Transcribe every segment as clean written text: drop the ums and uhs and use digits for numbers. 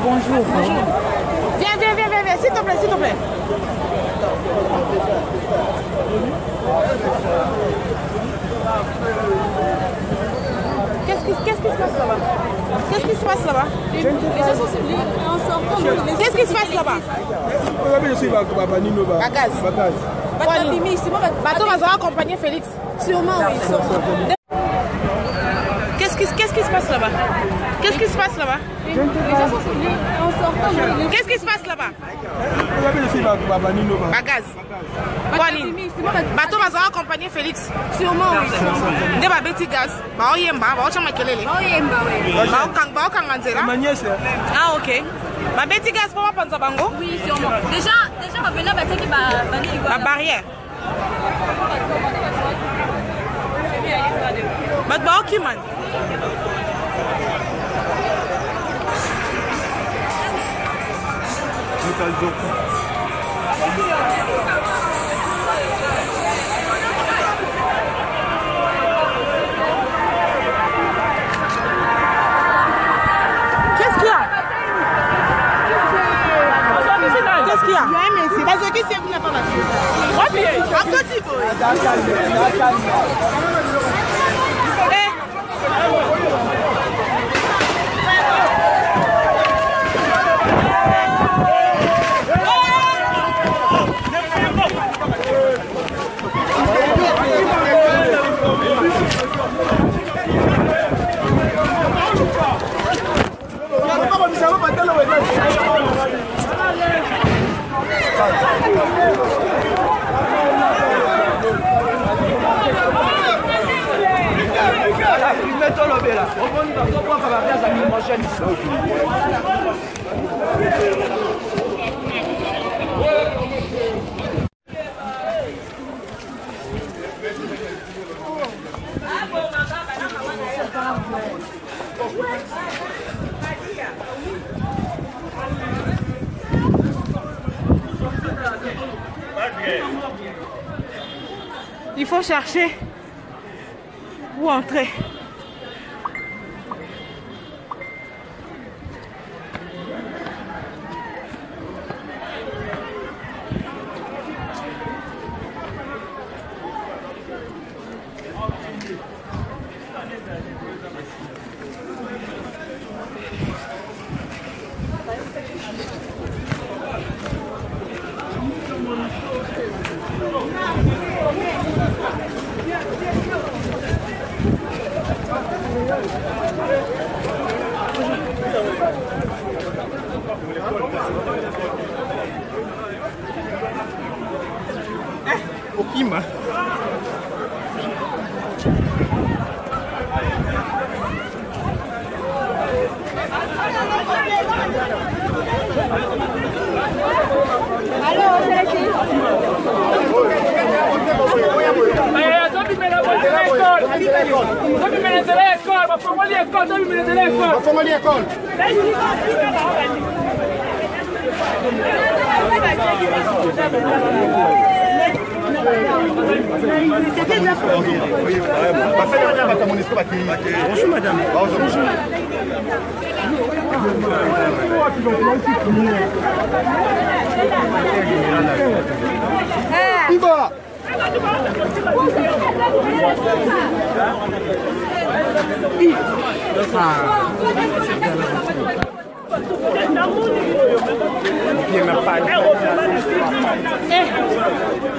bonjour. Bonjour. Viens, s'il te plaît, s'il te plaît. Qu'est-ce qui se passe là-bas? Qu'est-ce qui se passe là-bas? Les gens sont ciblés en sortant. Qu'est-ce qui se passe là-bas? Bateau va accompagner Félix. Sûrement, oui. Qu'est-ce qui se passe là-bas? Qu'est-ce qui se passe là-bas? Les gens sont ciblés en sortant. Qu'est-ce qui se passe là-bas? Bagaz. Bateau va accompagner Félix. Sûrement, oui. Des babeti gaz. Ah, ok. Babeti gaz pour penser bango? Oui, sûrement. Déjà, ma venue la barrière. But ok, man. Qu'est-ce qu'il y a? Qu'est-ce qu'il y a? Parce que c'est vous n'avez pas marché. À côté, il faut chercher où entrer. Okima. Allô, c'est ici. Bonjour madame. Bonjour. Iba.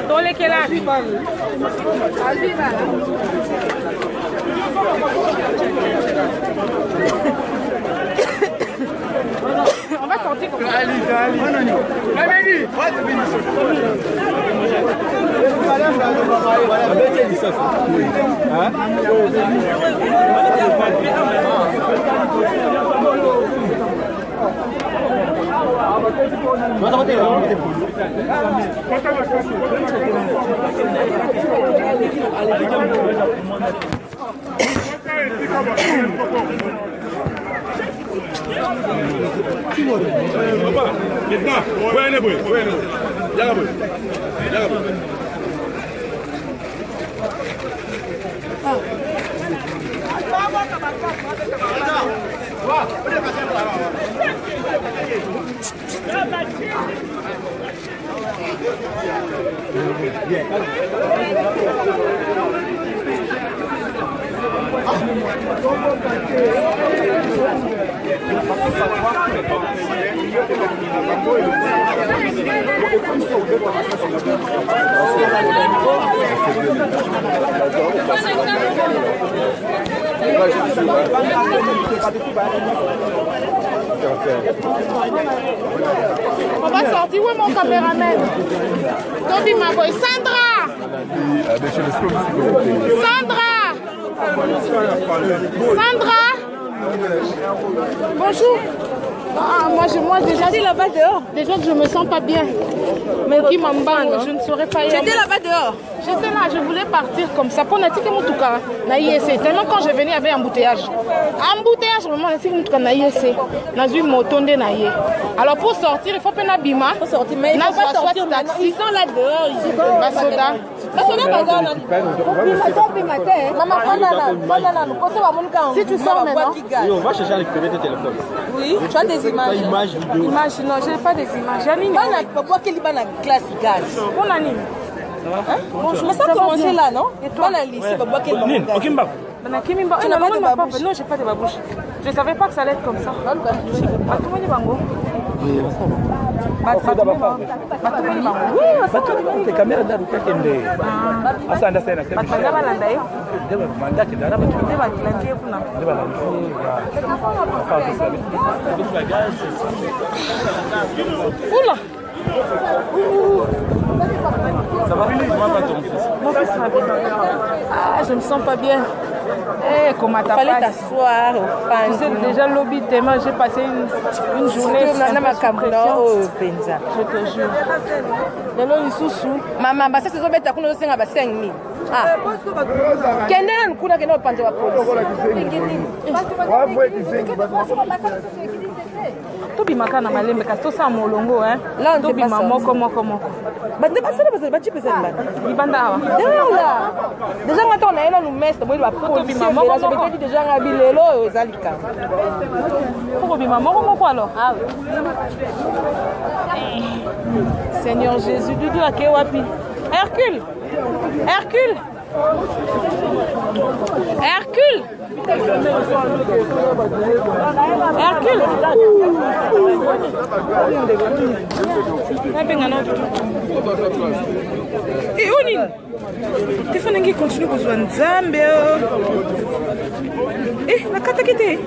Tole que là. On va sortir comme ça. On va sortir. Où est mon caméraman? Toby, ma boy. Sandra! Sandra! Sandra! Bonjour. Ah, moi déjà. J'étais là-bas dehors. Déjà que je me sens pas bien. Mais qui m'emballe, je ne saurais pas. J'étais là-bas dehors. J'étais là, je voulais partir comme ça. Pour n'attirer mon touka, tellement quand je venais, il y avait embouteillage. Embouteillage, vraiment, n'attirer mon touka, dans une moto, alors pour sortir, il faut pas n'abîmer. Pour sortir, mais il faut pas sortir. Ils sont là dehors. Ils sont là soda. Si tu sors maintenant, oui, on va chercher à récupérer tes téléphones. Oui, tu as des images. Images, vidéos. Images, non, je n'ai pas des images. On anime. Bonjour, mais ça a commencé là, non? Et toi? Non, j'ai pas de babouche. Je ne savais pas que ça allait être comme ça. Oula! Ça va? Mon fils va bien. Ah, je me sens pas bien. Eh, comment t'as passé? Fallait t'asseoir au fan. Tu sais, déjà lobby tellement j'ai passé une journée. Je te jure. Maman, ça c'est bête à couler 5 000. Ah. Quel est le coup de la police? Tobi makana malembe kasi to sa molongo hein. Là on tobi moko. Bande pas ça ba ti pesa bande. Libanda awa. Déjà maintenant on a là nous mestre moi ba tobi moko. Je vais déjà ngabilelo ezalika. Tobi moko alors. Ah oui. Seigneur Jésus, Dudu ake wapi? Hercule. Hercule. Hercule. Et où est-ce que continue à jouer Nzambe? Eh, la carte qui était.